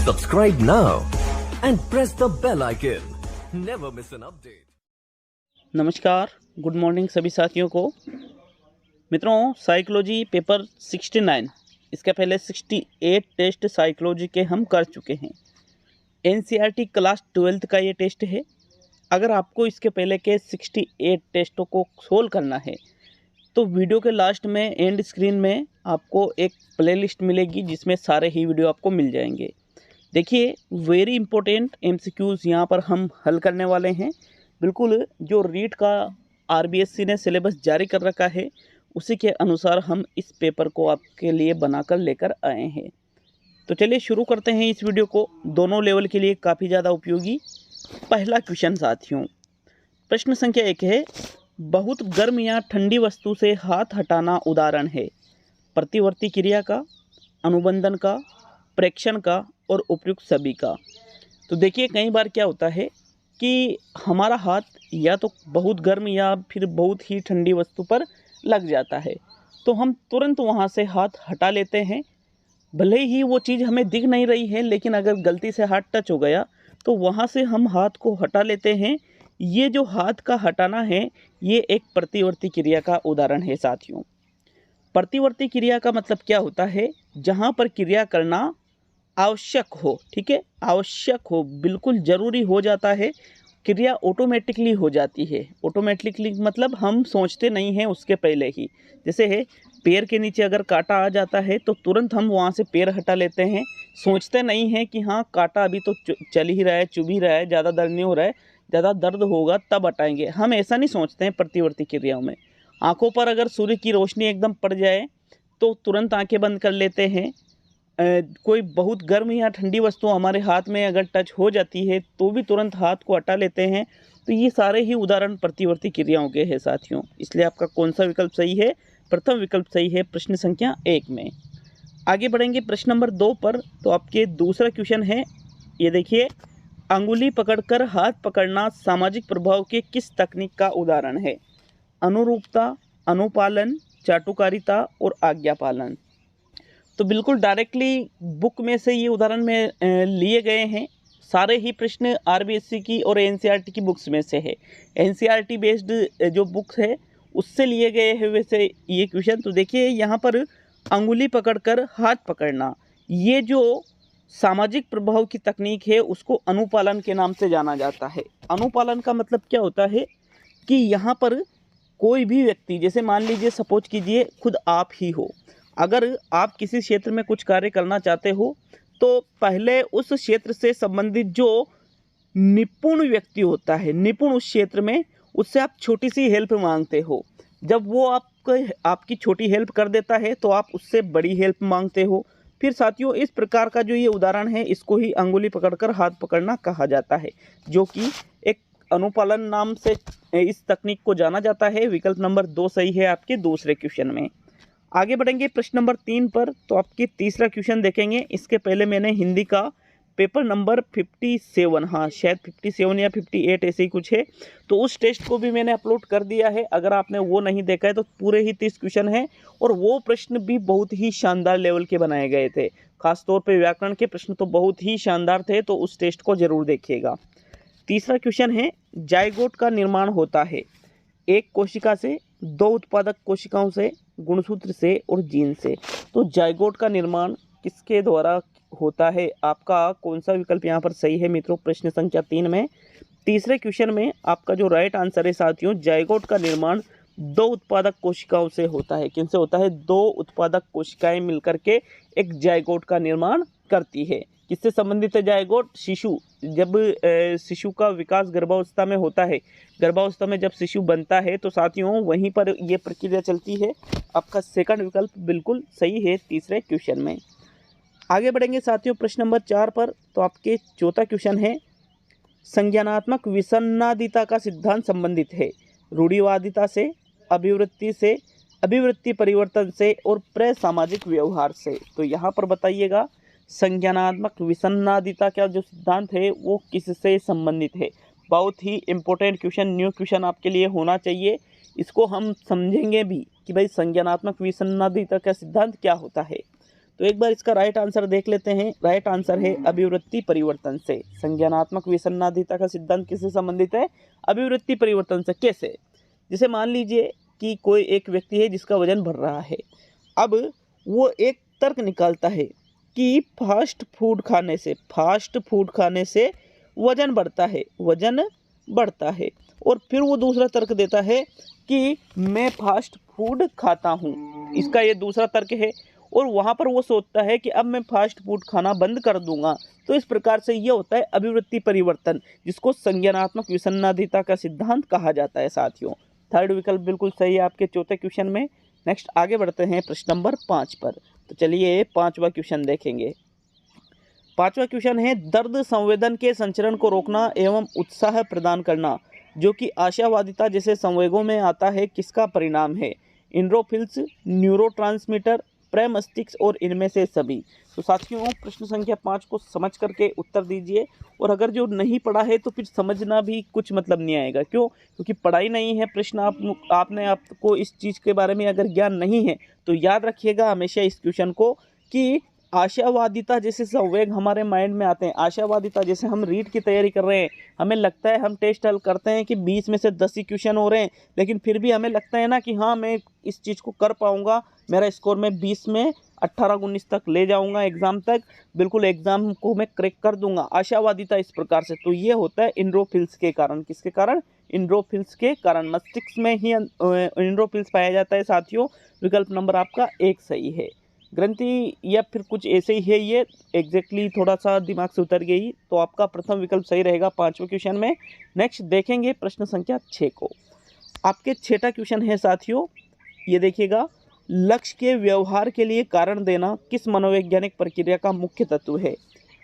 Subscribe now and press the bell icon. Never miss an update. नमस्कार, good morning सभी साथियों को। मित्रों, साइकोलॉजी पेपर 69, इसके पहले 68 टेस्ट साइकोलॉजी के हम कर चुके हैं। एनसीईआरटी क्लास 12th का ये टेस्ट है। अगर आपको इसके पहले के 68 टेस्टों को सोल्व करना है तो वीडियो के लास्ट में एंड स्क्रीन में आपको एक प्लेलिस्ट मिलेगी जिसमें सारे ही वीडियो आपको मिल जाएंगे। देखिए, वेरी इंपॉर्टेंट एमसीक्यूज़ यहाँ पर हम हल करने वाले हैं। बिल्कुल जो रीट का आरबीएससी ने सिलेबस जारी कर रखा है उसी के अनुसार हम इस पेपर को आपके लिए बनाकर लेकर आए हैं। तो चलिए शुरू करते हैं इस वीडियो को। दोनों लेवल के लिए काफ़ी ज़्यादा उपयोगी। पहला क्वेश्चन साथियों, प्रश्न संख्या 1 है, बहुत गर्म या ठंडी वस्तु से हाथ हटाना उदाहरण है प्रतिवर्ती क्रिया का, अनुबंधन का, प्रेक्षण का और उपयुक्त सभी का। तो देखिए, कई बार क्या होता है कि हमारा हाथ या तो बहुत गर्म या फिर बहुत ही ठंडी वस्तु पर लग जाता है तो हम तुरंत वहाँ से हाथ हटा लेते हैं। भले ही वो चीज़ हमें दिख नहीं रही है, लेकिन अगर गलती से हाथ टच हो गया तो वहाँ से हम हाथ को हटा लेते हैं। ये जो हाथ का हटाना है ये एक प्रतिवर्ती क्रिया का उदाहरण है साथियों। प्रतिवर्ती क्रिया का मतलब क्या होता है? जहाँ पर क्रिया करना आवश्यक हो, ठीक है, आवश्यक हो, बिल्कुल ज़रूरी हो जाता है, क्रिया ऑटोमेटिकली हो जाती है। ऑटोमेटिकली मतलब हम सोचते नहीं हैं उसके पहले ही। जैसे है, पैर के नीचे अगर कांटा आ जाता है तो तुरंत हम वहाँ से पैर हटा लेते हैं, सोचते नहीं हैं कि हाँ कांटा अभी तो चल ही रहा है, चुभ ही रहा है, ज़्यादा दर्द नहीं हो रहा है, ज़्यादा दर्द होगा तब हटाएंगे। हम ऐसा नहीं सोचते हैं प्रतिवर्ती क्रियाओं में। आँखों पर अगर सूर्य की रोशनी एकदम पड़ जाए तो तुरंत आँखें बंद कर लेते हैं। कोई बहुत गर्म या ठंडी वस्तु हमारे हाथ में अगर टच हो जाती है तो भी तुरंत हाथ को हटा लेते हैं। तो ये सारे ही उदाहरण प्रतिवर्ती क्रियाओं के हैं साथियों। इसलिए आपका कौन सा विकल्प सही है? प्रथम विकल्प सही है प्रश्न संख्या 1 में। आगे बढ़ेंगे प्रश्न नंबर 2 पर। तो आपके दूसरा क्वेश्चन है, ये देखिए, अंगुली पकड़कर हाथ पकड़ना सामाजिक प्रभाव के किस तकनीक का उदाहरण है? अनुरूपता, अनुपालन, चाटुकारिता और आज्ञा पालन। तो बिल्कुल डायरेक्टली बुक में से ये उदाहरण में लिए गए हैं। सारे ही प्रश्न आरबीएससी की और एनसीईआरटी की बुक्स में से है। एनसीईआरटी बेस्ड जो बुक्स है उससे लिए गए हैं वैसे ये क्वेश्चन। तो देखिए, यहाँ पर अंगुली पकड़कर हाथ पकड़ना, ये जो सामाजिक प्रभाव की तकनीक है उसको अनुपालन के नाम से जाना जाता है। अनुपालन का मतलब क्या होता है कि यहाँ पर कोई भी व्यक्ति, जैसे मान लीजिए सपोज कीजिए खुद आप ही हो, अगर आप किसी क्षेत्र में कुछ कार्य करना चाहते हो तो पहले उस क्षेत्र से संबंधित जो निपुण व्यक्ति होता है, निपुण उस क्षेत्र में, उससे आप छोटी सी हेल्प मांगते हो। जब वो आपकी छोटी हेल्प कर देता है तो आप उससे बड़ी हेल्प मांगते हो। फिर साथियों, इस प्रकार का जो ये उदाहरण है इसको ही अंगुली पकड़कर हाथ पकड़ना कहा जाता है, जो कि एक अनुपालन नाम से इस तकनीक को जाना जाता है। विकल्प नंबर 2 सही है आपके दूसरे क्वेश्चन में। आगे बढ़ेंगे प्रश्न नंबर 3 पर। तो आपकी तीसरा क्वेश्चन देखेंगे। इसके पहले मैंने हिंदी का पेपर नंबर 57, हाँ शायद 57 या 58 ऐसे ही कुछ है, तो उस टेस्ट को भी मैंने अपलोड कर दिया है। अगर आपने वो नहीं देखा है तो पूरे ही 30 क्वेश्चन हैं और वो प्रश्न भी बहुत ही शानदार लेवल के बनाए गए थे। खासतौर पर व्याकरण के प्रश्न तो बहुत ही शानदार थे, तो उस टेस्ट को जरूर देखिएगा। तीसरा क्वेश्चन है, जाइगोट का निर्माण होता है एक कोशिका से, 2 उत्पादक कोशिकाओं से, गुणसूत्र से और जीन से। तो जाइगोट का निर्माण किसके द्वारा होता है? आपका कौन सा विकल्प यहाँ पर सही है मित्रों? प्रश्न संख्या 3 में तीसरे क्वेश्चन में आपका जो राइट आंसर है साथियों, जाइगोट का निर्माण 2 उत्पादक कोशिकाओं से होता है। किनसे होता है? 2 उत्पादक कोशिकाएं मिलकर के एक जाइगोट का निर्माण करती है। किससे संबंधित है जाइगोट? शिशु, जब शिशु का विकास गर्भावस्था में होता है, गर्भावस्था में जब शिशु बनता है तो साथियों वहीं पर यह प्रक्रिया चलती है। आपका सेकंड विकल्प बिल्कुल सही है तीसरे क्वेश्चन में। आगे बढ़ेंगे साथियों प्रश्न नंबर 4 पर। तो आपके चौथा क्वेश्चन है, संज्ञानात्मक विसन्नादिता का सिद्धांत संबंधित है रूढ़िवादिता से, अभिवृत्ति से, अभिवृत्ति परिवर्तन से और प्रसामाजिक व्यवहार से। तो यहाँ पर बताइएगा, संज्ञानात्मक विसन्नादिता का जो सिद्धांत है वो किससे संबंधित है? बहुत ही इंपॉर्टेंट क्वेश्चन, न्यू क्वेश्चन आपके लिए होना चाहिए। इसको हम समझेंगे भी कि भाई संज्ञानात्मक विसन्नादिता का सिद्धांत क्या होता है। तो एक बार इसका राइट आंसर देख लेते हैं। राइट आंसर है अभिवृत्ति परिवर्तन से। संज्ञानात्मक विसंवादिता का सिद्धांत किससे संबंधित है? अभिवृत्ति परिवर्तन से। कैसे? जैसे मान लीजिए कि कोई एक व्यक्ति है जिसका वजन बढ़ रहा है। अब वो एक तर्क निकालता है कि फास्ट फूड खाने से वजन बढ़ता है। और फिर वो दूसरा तर्क देता है कि मैं फास्ट फूड खाता हूँ, इसका ये दूसरा तर्क है। और वहाँ पर वो सोचता है कि अब मैं फास्ट फूड खाना बंद कर दूंगा। तो इस प्रकार से ये होता है अभिवृत्ति परिवर्तन, जिसको संज्ञानात्मक विसंवादिता का सिद्धांत कहा जाता है साथियों। थर्ड विकल्प बिल्कुल सही है आपके चौथे क्वेश्चन में। नेक्स्ट आगे बढ़ते हैं प्रश्न नंबर 5 पर। तो चलिए 5वां क्वेश्चन देखेंगे। 5वां क्वेश्चन है, दर्द संवेदन के संचरण को रोकना एवं उत्साह प्रदान करना जो कि आशावादिता जैसे संवेगों में आता है, किसका परिणाम है? एंडोर्फिन्स, न्यूरोट्रांसमीटर, प्रेमस्टिक्स और इनमें से सभी। तो साथियों प्रश्न संख्या 5 को समझ करके उत्तर दीजिए। और अगर जो नहीं पढ़ा है तो फिर समझना भी कुछ मतलब नहीं आएगा। क्यों? क्योंकि पढ़ाई नहीं है प्रश्न, आपको इस चीज़ के बारे में अगर ज्ञान नहीं है तो याद रखिएगा हमेशा इस क्वेश्चन को कि आशावादिता जैसे संवेग हमारे माइंड में आते हैं। आशावादिता जैसे हम रीट की तैयारी कर रहे हैं, हमें लगता है हम टेस्ट हल करते हैं कि 20 में से 10 ही क्वेश्चन हो रहे हैं, लेकिन फिर भी हमें लगता है ना कि हाँ मैं इस चीज़ को कर पाऊंगा, मेरा स्कोर में 20 में 18-19 तक ले जाऊंगा एग्जाम तक, बिल्कुल एग्जाम को मैं क्रैक कर दूंगा। आशावादिता इस प्रकार से। तो ये होता है एंडोर्फिन्स के कारण। किसके कारण? एंडोर्फिन्स के कारण। मस्तिष्क में ही एंडोर्फिन्स पाया जाता है साथियों। विकल्प नंबर आपका 1 सही है। ग्रंथि या फिर कुछ ऐसे ही है, ये एग्जैक्टली थोड़ा सा दिमाग से उतर गई, तो आपका प्रथम विकल्प सही रहेगा 5वें क्वेश्चन में। नेक्स्ट देखेंगे प्रश्न संख्या 6 को। आपके 6वां क्वेश्चन है साथियों, ये देखिएगा, लक्ष्य के व्यवहार के लिए कारण देना किस मनोवैज्ञानिक प्रक्रिया का मुख्य तत्व है?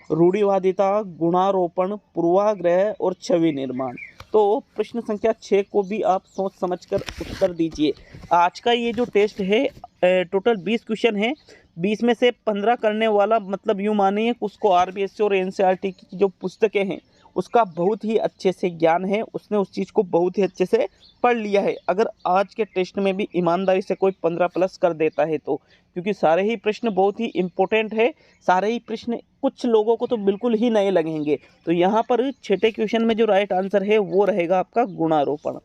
रूढ़िवादिता, गुणारोपण, पूर्वाग्रह और छवि निर्माण। तो प्रश्न संख्या 6 को भी आप सोच समझकर उत्तर दीजिए। आज का ये जो टेस्ट है टोटल 20 क्वेश्चन है, 20 में से 15 करने वाला मतलब यूँ मानिए उसको आरबीएससी और एनसीईआरटी की जो पुस्तकें हैं उसका बहुत ही अच्छे से ज्ञान है, उसने उस चीज़ को बहुत ही अच्छे से पढ़ लिया है। अगर आज के टेस्ट में भी ईमानदारी से कोई 15 प्लस कर देता है तो, क्योंकि सारे ही प्रश्न बहुत ही इम्पोर्टेंट है, सारे ही प्रश्न कुछ लोगों को तो बिल्कुल ही नए लगेंगे। तो यहाँ पर 6ठे क्वेश्चन में जो राइट आंसर है वो रहेगा आपका गुणारोपण।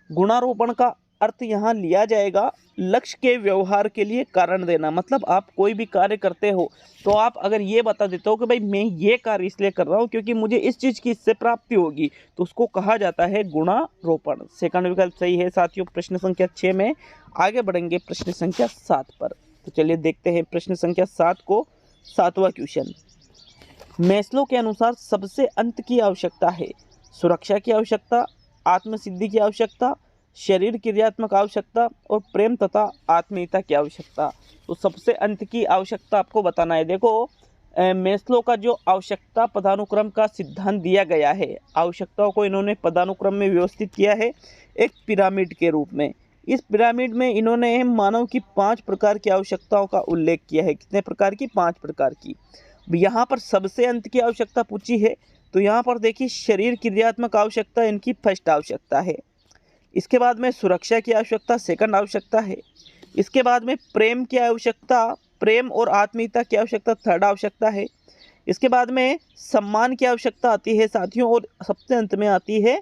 गुणारोपण का अर्थ यहाँ लिया जाएगा लक्ष्य के व्यवहार के लिए कारण देना। मतलब आप कोई भी कार्य करते हो तो आप अगर ये बता देते हो कि भाई मैं ये कार्य इसलिए कर रहा हूँ क्योंकि मुझे इस चीज़ की इससे प्राप्ति होगी, तो उसको कहा जाता है गुणारोपण। सेकंड विकल्प सही है साथियों प्रश्न संख्या 6 में। आगे बढ़ेंगे प्रश्न संख्या 7 पर। तो चलिए देखते हैं प्रश्न संख्या 7 को। 7वां क्वेश्चन, मैस्लो के अनुसार सबसे अंत की आवश्यकता है सुरक्षा की आवश्यकता, आत्मसिद्धि की आवश्यकता, शरीर क्रियात्मक आवश्यकता और प्रेम तथा आत्मीयता की आवश्यकता। तो सबसे अंत की आवश्यकता आपको बताना है। देखो मैस्लो का जो आवश्यकता पदानुक्रम का सिद्धांत दिया गया है, आवश्यकताओं को इन्होंने पदानुक्रम में व्यवस्थित किया है एक पिरामिड के रूप में। इस पिरामिड में इन्होंने मानव की 5 प्रकार की आवश्यकताओं का उल्लेख किया है। कितने प्रकार की? 5 प्रकार की। यहाँ पर सबसे अंत की आवश्यकता पूछी है तो यहाँ पर देखिए शरीर क्रियात्मक आवश्यकता इनकी फर्स्ट आवश्यकता है। इसके बाद में सुरक्षा की आवश्यकता सेकंड आवश्यकता है। इसके बाद में प्रेम की आवश्यकता, प्रेम और आत्मीयता की आवश्यकता थर्ड आवश्यकता है। इसके बाद में सम्मान की आवश्यकता आती है साथियों, और सबसे अंत में आती है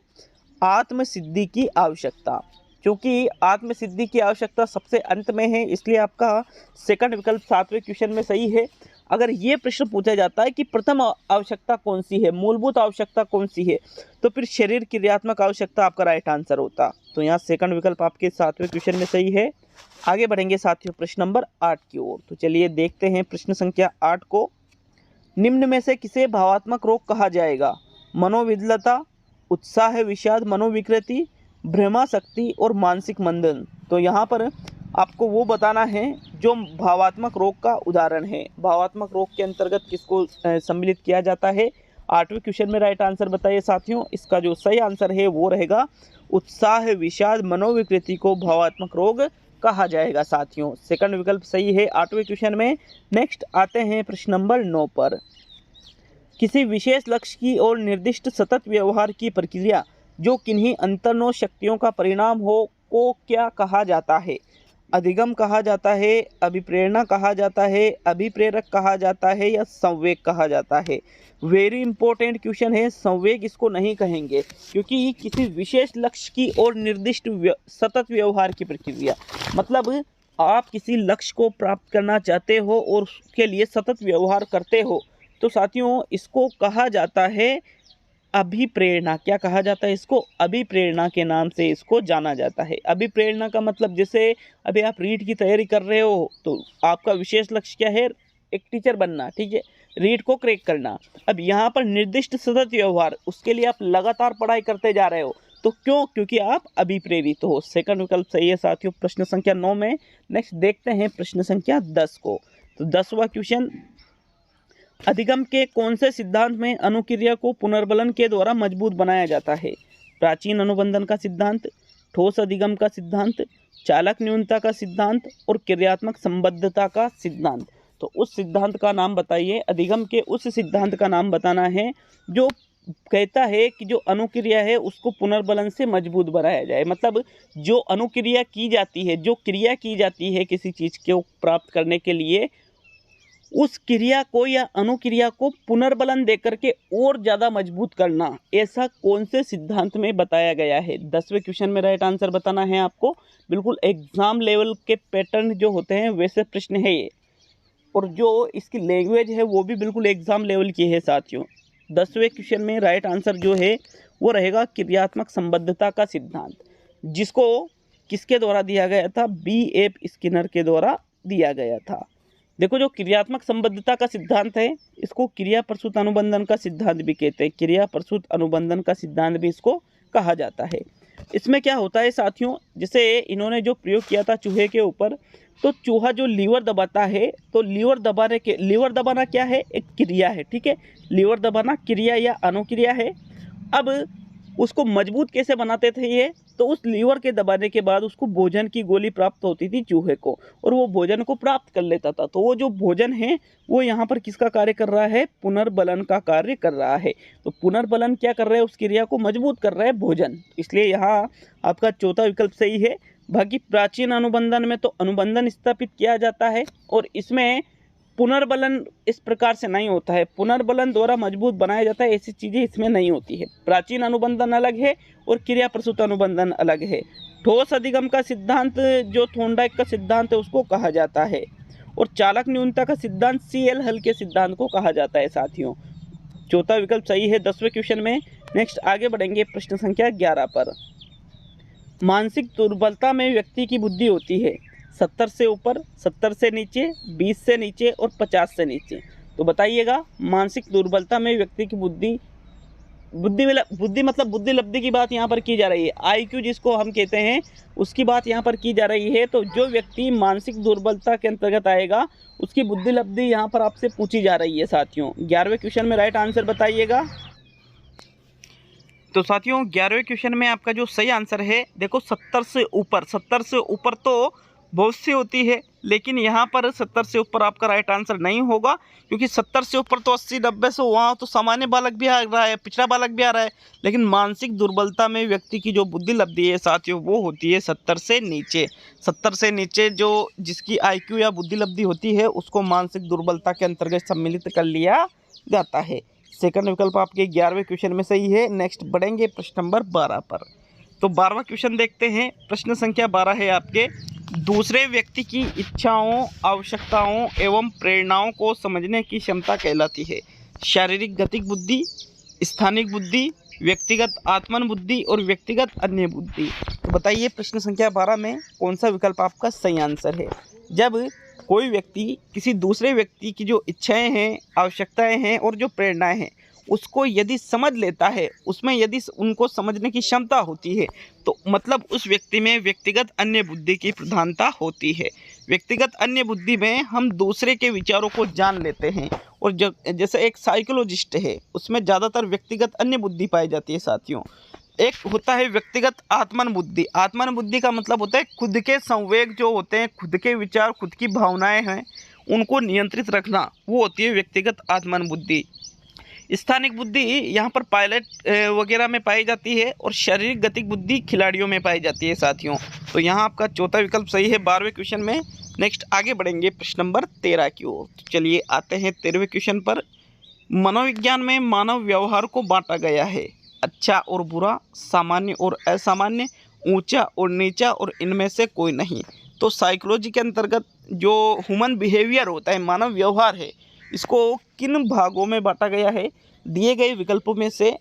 आत्मसिद्धि की आवश्यकता। क्योंकि आत्मसिद्धि की आवश्यकता सबसे अंत में है इसलिए आपका सेकंड विकल्प 7वें क्वेश्चन में सही है। अगर ये प्रश्न पूछा जाता है कि प्रथम आवश्यकता कौन सी है, मूलभूत आवश्यकता कौन सी है, तो फिर शरीर क्रियात्मक आवश्यकता आपका राइट आंसर होता। तो यहाँ सेकंड विकल्प आपके 7वें क्वेश्चन में सही है। आगे बढ़ेंगे साथियों प्रश्न नंबर 8 की ओर। तो चलिए देखते हैं प्रश्न संख्या 8 को। निम्न में से किसे भावात्मक रोग कहा जाएगा? मनोविद्लता, उत्साह विषाद मनोविकृति, भ्रमाशक्ति और मानसिक मंदन। तो यहाँ पर आपको वो बताना है जो भावात्मक रोग का उदाहरण है। भावात्मक रोग के अंतर्गत किसको सम्मिलित किया जाता है? 8वें क्वेश्चन में राइट आंसर बताइए साथियों। इसका जो सही आंसर है वो रहेगा उत्साह विषाद मनोविकृति को भावात्मक रोग कहा जाएगा साथियों। सेकंड विकल्प सही है 8वें क्वेश्चन में। नेक्स्ट आते हैं प्रश्न नंबर 9 पर। किसी विशेष लक्ष्य की और निर्दिष्ट सतत व्यवहार की प्रक्रिया जो किन्हीं अंतर्नो शक्तियों का परिणाम हो को क्या कहा जाता है? अधिगम कहा जाता है, अभिप्रेरणा कहा जाता है, अभिप्रेरक कहा जाता है या संवेग कहा जाता है? वेरी इंपॉर्टेंट क्वेश्चन है। संवेग इसको नहीं कहेंगे क्योंकि किसी विशेष लक्ष्य की और निर्दिष्ट सतत व्यवहार की प्रक्रिया, मतलब आप किसी लक्ष्य को प्राप्त करना चाहते हो और उसके लिए सतत व्यवहार करते हो, तो साथियों इसको कहा जाता है अभिप्रेरणा। क्या कहा जाता है इसको? अभिप्रेरणा के नाम से इसको जाना जाता है। अभिप्रेरणा का मतलब जैसे अभी आप रीट की तैयारी कर रहे हो तो आपका विशेष लक्ष्य क्या है? एक टीचर बनना, ठीक है, रीट को क्रैक करना। अब यहाँ पर निर्दिष्ट सतत व्यवहार, उसके लिए आप लगातार पढ़ाई करते जा रहे हो, तो क्यों? क्योंकि आप अभिप्रेरित हो। सेकंड विकल्प सही है साथियों, प्रश्न संख्या 9 में। नेक्स्ट देखते हैं प्रश्न संख्या 10 को। तो 10वां क्वेश्चन, अधिगम के कौन से सिद्धांत में अनुक्रिया को पुनर्बलन के द्वारा मजबूत बनाया जाता है? प्राचीन अनुबंधन का सिद्धांत, ठोस अधिगम का सिद्धांत, चालक न्यूनता का सिद्धांत और क्रियात्मक संबद्धता का सिद्धांत। तो उस सिद्धांत का नाम बताइए। अधिगम के उस सिद्धांत का नाम बताना है जो कहता है कि जो अनुक्रिया है उसको पुनर्बलन से मजबूत बनाया जाए। मतलब जो अनुक्रिया की जाती है, जो क्रिया की जाती है किसी चीज़ को प्राप्त करने के लिए, उस क्रिया को या अनुक्रिया को पुनर्बलन देकर के और ज़्यादा मजबूत करना, ऐसा कौन से सिद्धांत में बताया गया है? 10वें क्वेश्चन में राइट आंसर बताना है आपको। बिल्कुल एग्जाम लेवल के पैटर्न जो होते हैं वैसे प्रश्न है ये, और जो इसकी लैंग्वेज है वो भी बिल्कुल एग्जाम लेवल की है साथियों। 10वें क्वेश्चन में राइट आंसर जो है वो रहेगा क्रियात्मक संबद्धता का सिद्धांत, जिसको किसके द्वारा दिया गया था? B.F. स्किनर के द्वारा दिया गया था। देखो, जो क्रियात्मक संबद्धता का सिद्धांत है इसको क्रिया प्रसूत अनुबंधन का सिद्धांत भी कहते हैं। क्रिया प्रसूत अनुबंधन का सिद्धांत भी इसको कहा जाता है। इसमें क्या होता है साथियों, जैसे इन्होंने जो प्रयोग किया था चूहे के ऊपर, तो चूहा जो लीवर दबाता है, तो लीवर दबाना क्या है? एक क्रिया है, ठीक है। लीवर दबाना क्रिया या अनुक्रिया है। अब उसको मजबूत कैसे बनाते थे ये? तो उस लीवर के दबाने के बाद उसको भोजन की गोली प्राप्त होती थी चूहे को, और वो भोजन को प्राप्त कर लेता था। तो वो जो भोजन है वो यहाँ पर किसका कार्य कर रहा है? पुनर्बलन का कार्य कर रहा है। तो पुनर्बलन क्या कर रहा है? उस क्रिया को मजबूत कर रहा है भोजन। इसलिए यहाँ आपका चौथा विकल्प सही है। बाकी प्राचीन अनुबंधन में तो अनुबंधन स्थापित किया जाता है, और इसमें पुनर्बलन इस प्रकार से नहीं होता है। पुनर्बलन द्वारा मजबूत बनाया जाता है, ऐसी चीज़ें इसमें नहीं होती है। प्राचीन अनुबंधन अलग है और क्रिया प्रसूत अनुबंधन अलग है। ठोस अधिगम का सिद्धांत जो थॉर्नडाइक का सिद्धांत है उसको कहा जाता है, और चालक न्यूनता का सिद्धांत CL हल के सिद्धांत को कहा जाता है साथियों। चौथा विकल्प सही है 10वें क्वेश्चन में। नेक्स्ट आगे बढ़ेंगे प्रश्न संख्या 11 पर। मानसिक दुर्बलता में व्यक्ति की बुद्धि होती है 70 से ऊपर, 70 से नीचे, 20 से नीचे और 50 से नीचे। तो बताइएगा, मानसिक दुर्बलता में व्यक्ति की बुद्धि मतलब बुद्धि लब्धि की बात यहाँ पर की जा रही है। IQ जिसको हम कहते हैं उसकी बात यहाँ पर की जा रही है। तो जो व्यक्ति मानसिक दुर्बलता के अंतर्गत आएगा उसकी बुद्धि लब्धि यहाँ पर आपसे पूछी जा रही है साथियों। 11वें क्वेश्चन में राइट आंसर बताइएगा। तो साथियों 11वें क्वेश्चन में आपका जो सही आंसर है, देखो 70 से ऊपर तो बहुत सी होती है, लेकिन यहाँ पर 70 से ऊपर आपका राइट आंसर नहीं होगा, क्योंकि 70 से ऊपर तो 80-90 से वहाँ तो सामान्य बालक भी आ रहा है, पिछड़ा बालक भी आ रहा है। लेकिन मानसिक दुर्बलता में व्यक्ति की जो बुद्धि लब्धि है साथियों वो होती है 70 से नीचे। 70 से नीचे जो जिसकी IQ या बुद्धि लब्धि होती है उसको मानसिक दुर्बलता के अंतर्गत सम्मिलित कर लिया जाता है। सेकंड विकल्प आपके 11वें क्वेश्चन में सही है। नेक्स्ट बढ़ेंगे प्रश्न नंबर 12 पर। तो 12वां क्वेश्चन देखते हैं। प्रश्न संख्या 12 है आपके, दूसरे व्यक्ति की इच्छाओं, आवश्यकताओं एवं प्रेरणाओं को समझने की क्षमता कहलाती है शारीरिक गतिक बुद्धि, स्थानिक बुद्धि, व्यक्तिगत आत्मन बुद्धि और व्यक्तिगत अन्य बुद्धि। तो बताइए प्रश्न संख्या 12 में कौन सा विकल्प आपका सही आंसर है? जब कोई व्यक्ति किसी दूसरे व्यक्ति की जो इच्छाएं हैं, आवश्यकताएं हैं और जो प्रेरणाएं हैं उसको यदि समझ लेता है, उसमें यदि उनको समझने की क्षमता होती है, तो मतलब उस व्यक्ति में व्यक्तिगत अन्य बुद्धि की प्रधानता होती है। व्यक्तिगत अन्य बुद्धि में हम दूसरे के विचारों को जान लेते हैं, और जैसे एक साइकोलॉजिस्ट है उसमें ज़्यादातर व्यक्तिगत अन्य बुद्धि पाई जाती है साथियों। एक होता है व्यक्तिगत आत्मन बुद्धि। आत्मन बुद्धि का मतलब होता है खुद के संवेग जो होते हैं, खुद के विचार, खुद की भावनाएं हैं, उनको नियंत्रित रखना, वो होती है व्यक्तिगत आत्मन बुद्धि। स्थानिक बुद्धि यहाँ पर पायलट वगैरह में पाई जाती है और शारीरिक गतिक बुद्धि खिलाड़ियों में पाई जाती है साथियों। तो यहाँ आपका चौथा विकल्प सही है 12वें क्वेश्चन में। नेक्स्ट आगे बढ़ेंगे प्रश्न नंबर 13 की ओर। तो चलिए आते हैं 13वें क्वेश्चन पर। मनोविज्ञान में मानव व्यवहार को बांटा गया है अच्छा और बुरा, सामान्य और असामान्य, ऊंचा और नीचा और इनमें से कोई नहीं। तो साइकोलॉजी के अंतर्गत जो ह्यूमन बिहेवियर होता है, मानव व्यवहार है, इसको किन भागों में बांटा गया है? दिए गए विकल्पों में से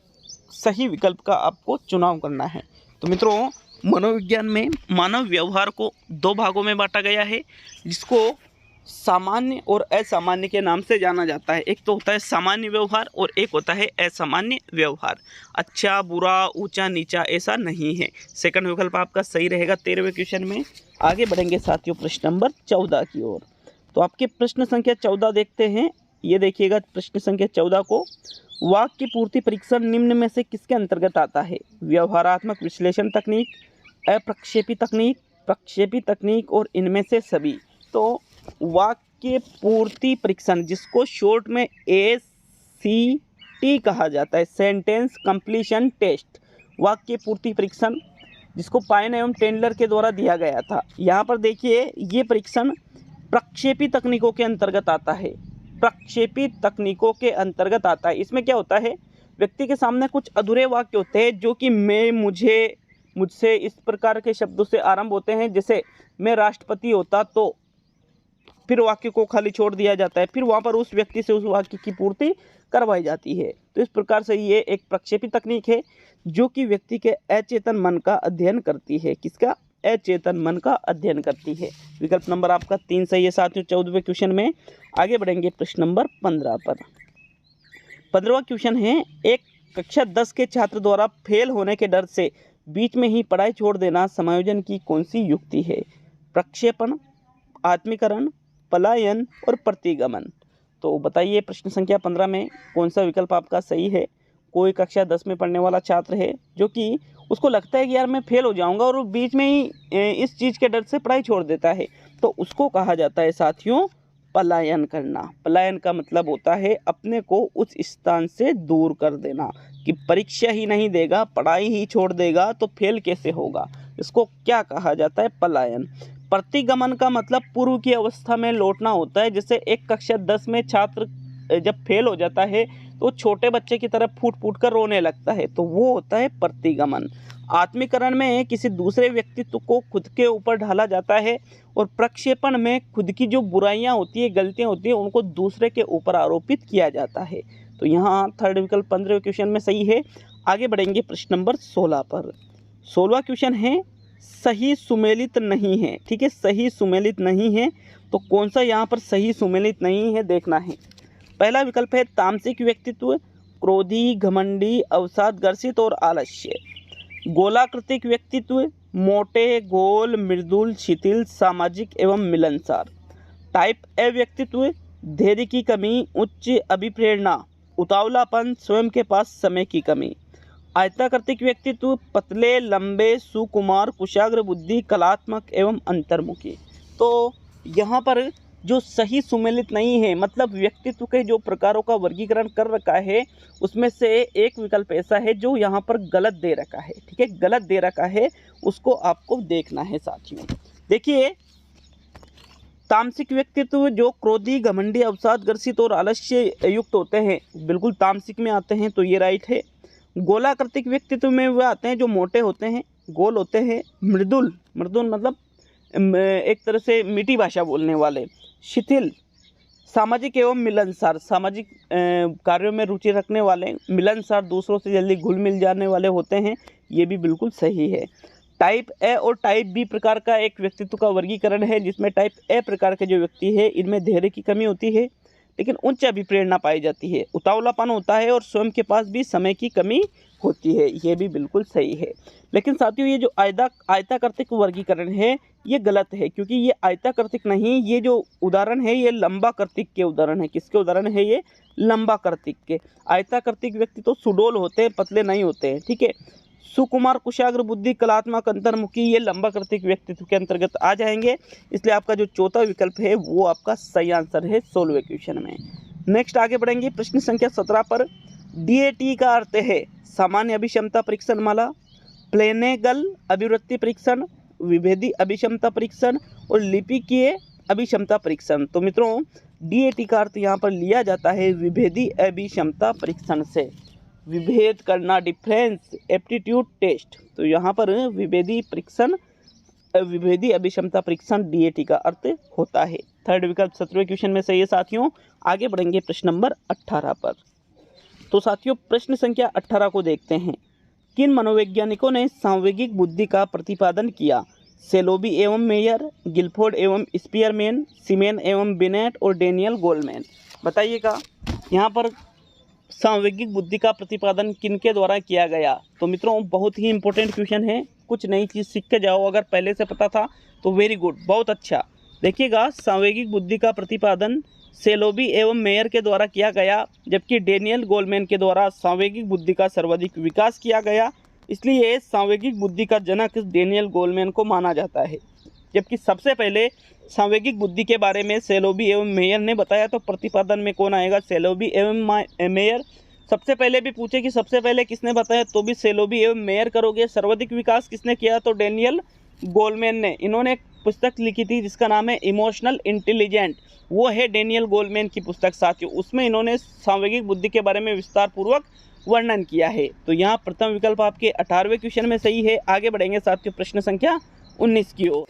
सही विकल्प का आपको चुनाव करना है। तो मित्रों, मनोविज्ञान में मानव व्यवहार को 2 भागों में बांटा गया है, जिसको सामान्य और असामान्य के नाम से जाना जाता है। एक तो होता है सामान्य व्यवहार और एक होता है असामान्य व्यवहार। अच्छा बुरा, ऊंचा नीचा ऐसा नहीं है। सेकंड विकल्प आपका सही रहेगा 13वें क्वेश्चन में। आगे बढ़ेंगे साथियों प्रश्न नंबर 14 की ओर। तो आपके प्रश्न संख्या 14 देखते हैं। ये देखिएगा प्रश्न संख्या 14 को। वाक्य पूर्ति परीक्षण निम्न में से किसके अंतर्गत आता है? व्यवहारात्मक विश्लेषण तकनीक, अप्रक्षेपी तकनीक, प्रक्षेपी तकनीक और इनमें से सभी। तो वाक्य पूर्ति परीक्षण, जिसको शॉर्ट में ACT कहा जाता है, सेंटेंस कंप्लीशन टेस्ट, वाक्य पूर्ति परीक्षण, जिसको पाइन एवं टेंडलर के द्वारा दिया गया था। यहाँ पर देखिए, ये परीक्षण प्रक्षेपी तकनीकों के अंतर्गत आता है। प्रक्षेपी तकनीकों के अंतर्गत आता है। इसमें क्या होता है, व्यक्ति के सामने कुछ अधूरे वाक्य होते हैं जो कि मैं, मुझे, मुझसे इस प्रकार के शब्दों से आरंभ होते हैं। जैसे मैं राष्ट्रपति होता तो, फिर वाक्य को खाली छोड़ दिया जाता है, फिर वहाँ पर उस व्यक्ति से उस वाक्य की पूर्ति करवाई जाती है। तो इस प्रकार से ये एक प्रक्षेपी तकनीक है जो कि व्यक्ति के अचेतन मन का अध्ययन करती है। किसका? अचेतन मन का अध्ययन करती है। विकल्प नंबर आपका 3 सही है साथियों 14वें क्वेश्चन में। आगे बढ़ेंगे प्रश्न नंबर 15 पर। 15वां क्वेश्चन है, एक कक्षा 10 के छात्र द्वारा फेल होने के डर से बीच में ही पढ़ाई छोड़ देना समायोजन की कौन सी युक्ति है? प्रक्षेपण, आत्मीकरण, पलायन और प्रतिगमन। तो बताइए प्रश्न संख्या 15 में कौन सा विकल्प आपका सही है? कोई कक्षा 10 में पढ़ने वाला छात्र है जो कि उसको लगता है कि यार मैं फेल हो जाऊंगा और वो बीच में ही इस चीज़ के डर से पढ़ाई छोड़ देता है, तो उसको कहा जाता है साथियों पलायन करना। पलायन का मतलब होता है अपने को उस स्थान से दूर कर देना, कि परीक्षा ही नहीं देगा, पढ़ाई ही छोड़ देगा तो फेल कैसे होगा। इसको क्या कहा जाता है? पलायन। प्रतिगमन का मतलब पूर्व की अवस्था में लौटना होता है। जैसे एक कक्षा 10 में छात्र जब फेल हो जाता है तो छोटे बच्चे की तरह फूट फूट कर रोने लगता है, तो वो होता है प्रतिगमन। आत्मीकरण में किसी दूसरे व्यक्तित्व को खुद के ऊपर ढाला जाता है और प्रक्षेपण में खुद की जो बुराइयां होती है, गलतियां होती है, उनको दूसरे के ऊपर आरोपित किया जाता है। तो यहाँ थर्ड विकल्प 15वें क्वेश्चन में सही है। आगे बढ़ेंगे प्रश्न नंबर 16 पर। 16वां क्वेश्चन है, सही सुमेलित नहीं है। ठीक है, सही सुमेलित नहीं है। तो कौन सा यहाँ पर सही सुमेलित नहीं है देखना है। पहला विकल्प है तामसिक व्यक्तित्व, क्रोधी, घमंडी, अवसादग्रसित और आलस्य। गोलाकृतिक व्यक्तित्व, मोटे, गोल, मृदुल, शिथिल, सामाजिक एवं मिलनसार। टाइप ए व्यक्तित्व, धैर्य की कमी, उच्च अभिप्रेरणा, उतावलापन, स्वयं के पास समय की कमी। आयताकृतिक व्यक्तित्व, पतले, लंबे, सुकुमार, कुशाग्र बुद्धि, कलात्मक एवं अंतर्मुखी। तो यहाँ पर जो सही सुमेलित नहीं है, मतलब व्यक्तित्व के जो प्रकारों का वर्गीकरण कर रखा है, उसमें से एक विकल्प ऐसा है जो यहाँ पर गलत दे रखा है। ठीक है, गलत दे रखा है, उसको आपको देखना है साथियों। देखिए, तामसिक व्यक्तित्व जो क्रोधी, घमंडी, अवसादग्रसित और आलस्य युक्त होते हैं, बिल्कुल तामसिक में आते हैं, तो ये राइट है। गोलाकृतिक व्यक्तित्व में वे आते हैं जो मोटे होते हैं, गोल होते हैं। मृदुल, मृदुल मतलब एक तरह से मीठी भाषा बोलने वाले। शिथिल, सामाजिक एवं मिलनसार, सामाजिक कार्यों में रुचि रखने वाले। मिलनसार, दूसरों से जल्दी घुल मिल जाने वाले होते हैं, ये भी बिल्कुल सही है। टाइप ए और टाइप बी प्रकार का एक व्यक्तित्व का वर्गीकरण है, जिसमें टाइप ए प्रकार के जो व्यक्ति है, इनमें धैर्य की कमी होती है लेकिन उच्च अभिप्रेरणा पाई जाती है, उतावलापन होता है और स्वयं के पास भी समय की कमी होती है, ये भी बिल्कुल सही है। लेकिन साथियों, ये जो आयताकृतिक वर्गीकरण है ये गलत है, क्योंकि ये आयताकृतिक नहीं, ये जो उदाहरण है ये लंबा कर्तिक के उदाहरण है। किसके उदाहरण है ये? लंबा कर्तिक के। आयताकृतिक व्यक्ति तो सुडौल होते हैं, पतले नहीं होते हैं। ठीक है, सुकुमार, कुशाग्र बुद्धि, कलात्मक, अंतर्मुखी, ये लंबा कर्तिक व्यक्तित्व के अंतर्गत आ जाएंगे। इसलिए आपका जो चौथा विकल्प है वो आपका सही आंसर है 16वें क्वेश्चन में। नेक्स्ट आगे बढ़ेंगे प्रश्न संख्या 17 पर। DAT का अर्थ है सामान्य अभिक्षमता परीक्षण माला, प्लेनेगल अभिवृत्ति परीक्षण, विभेदी अभिक्षमता परीक्षण और लिपिकीय अभिक्षमता परीक्षण। तो मित्रों DAT का अर्थ यहाँ पर लिया जाता है विभेदी अभिक्षमता परीक्षण से, विभेद करना, डिफरेंस एप्टीट्यूड टेस्ट। तो यहाँ पर विभेदी परीक्षण, विभेदी अभिक्षमता परीक्षण DAT का अर्थ होता है। थर्ड विकल्प 17वें क्वेश्चन में सही है साथियों। आगे बढ़ेंगे प्रश्न नंबर 18 पर। तो साथियों प्रश्न संख्या 18 को देखते हैं। किन मनोवैज्ञानिकों ने सांवेगिक बुद्धि का प्रतिपादन किया? सेलोबी एवं मेयर, गिलफोर्ड एवं स्पीयरमैन, सीमेन एवं बिनेट और डेनियल गोलमैन। बताइएगा यहाँ पर सांवेगिक बुद्धि का प्रतिपादन किनके द्वारा किया गया? तो मित्रों बहुत ही इंपॉर्टेंट क्वेश्चन है, कुछ नई चीज़ सीख के जाओ। अगर पहले से पता था तो वेरी गुड, बहुत अच्छा। देखिएगा सांवेगिक बुद्धि का प्रतिपादन सेलोबी एवं मेयर के द्वारा किया गया, जबकि डेनियल गोलमैन के द्वारा सांवेगिक बुद्धि का सर्वाधिक विकास किया गया। इसलिए सांवेगिक बुद्धि का जनक डेनियल गोलमैन को माना जाता है। जबकि सबसे पहले सांवेगिक बुद्धि के बारे में सेलोबी एवं मेयर ने बताया, तो प्रतिपादन में कौन आएगा? सेलोबी एवं मेयर। सबसे पहले भी पूछे कि सबसे पहले किसने बताया, तो भी सेलोबी एवं मेयर करोगे। सर्वाधिक विकास किसने किया? तो डेनियल गोलमैन ने। इन्होंने एक पुस्तक लिखी थी जिसका नाम है इमोशनल इंटेलिजेंट, वो है डेनियल गोलमैन की पुस्तक साथियों। उसमें इन्होंने सांवेगिक बुद्धि के बारे में विस्तार पूर्वक वर्णन किया है। तो यहाँ प्रथम विकल्प आपके 18वें क्वेश्चन में सही है। आगे बढ़ेंगे साथियों प्रश्न संख्या 19 की ओर।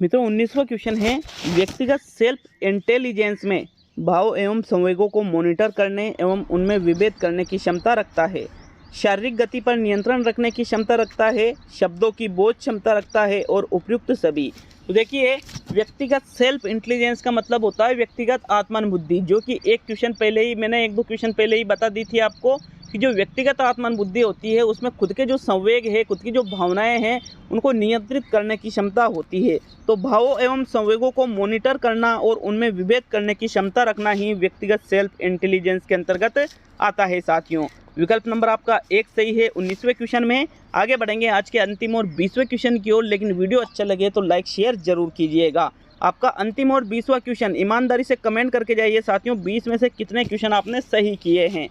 मित्रों 19वां क्वेश्चन है, व्यक्तिगत सेल्फ इंटेलिजेंस में भाव एवं संवेगों को मॉनिटर करने एवं उनमें विभेद करने की क्षमता रखता है, शारीरिक गति पर नियंत्रण रखने की क्षमता रखता है, शब्दों की बोध क्षमता रखता है और उपयुक्त सभी। तो देखिए व्यक्तिगत सेल्फ इंटेलिजेंस का मतलब होता है व्यक्तिगत आत्मन बुद्धि, जो कि एक क्वेश्चन पहले ही मैंने 1-2 क्वेश्चन पहले ही बता दी थी आपको कि जो व्यक्तिगत आत्मन बुद्धि होती है उसमें खुद के जो संवेग है, खुद की जो भावनाएं हैं, उनको नियंत्रित करने की क्षमता होती है। तो भावों एवं संवेगों को मॉनिटर करना और उनमें विभेद करने की क्षमता रखना ही व्यक्तिगत सेल्फ इंटेलिजेंस के अंतर्गत आता है साथियों। विकल्प नंबर आपका 1 सही है 19वें क्वेश्चन में। आगे बढ़ेंगे आज के अंतिम और 20वें क्वेश्चन की ओर, लेकिन वीडियो अच्छा लगे तो लाइक शेयर जरूर कीजिएगा। आपका अंतिम और 20वां क्वेश्चन ईमानदारी से कमेंट करके जाइए साथियों, 20 में से कितने क्वेश्चन आपने सही किए हैं।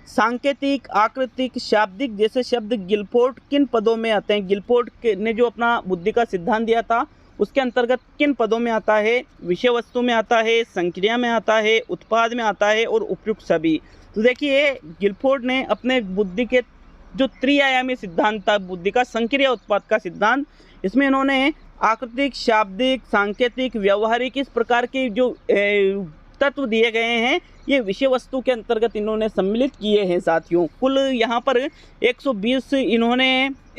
सांकेतिक, आकृतिक, शाब्दिक जैसे शब्द गिलफोर्ड किन पदों में आते हैं? गिलफोर्ड ने जो अपना बुद्धि का सिद्धांत दिया था उसके अंतर्गत किन पदों में आता है? विषय वस्तु में आता है, संक्रिया में आता है, उत्पाद में आता है और उपयुक्त सभी। तो देखिए गिलफोर्ड ने अपने बुद्धि के जो त्रिआयामी सिद्धांत था बुद्धि का, संक्रिय उत्पाद का सिद्धांत, इसमें इन्होंने आकृतिक, शाब्दिक, सांकेतिक, व्यवहारिक इस प्रकार के जो तत्व दिए गए हैं ये विषय वस्तु के अंतर्गत इन्होंने सम्मिलित किए हैं साथियों। कुल यहाँ पर 120 इन्होंने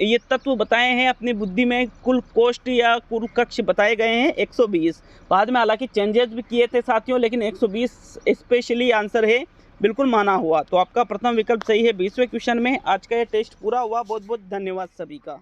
ये तत्व बताए हैं अपनी बुद्धि में, कुल कोष्ठ या कुल कक्ष बताए गए हैं 120। बाद में हालांकि चेंजेस भी किए थे साथियों, लेकिन 120 स्पेशली आंसर है, बिल्कुल माना हुआ। तो आपका प्रथम विकल्प सही है 20वें क्वेश्चन में। आज का ये टेस्ट पूरा हुआ। बहुत बहुत धन्यवाद सभी का।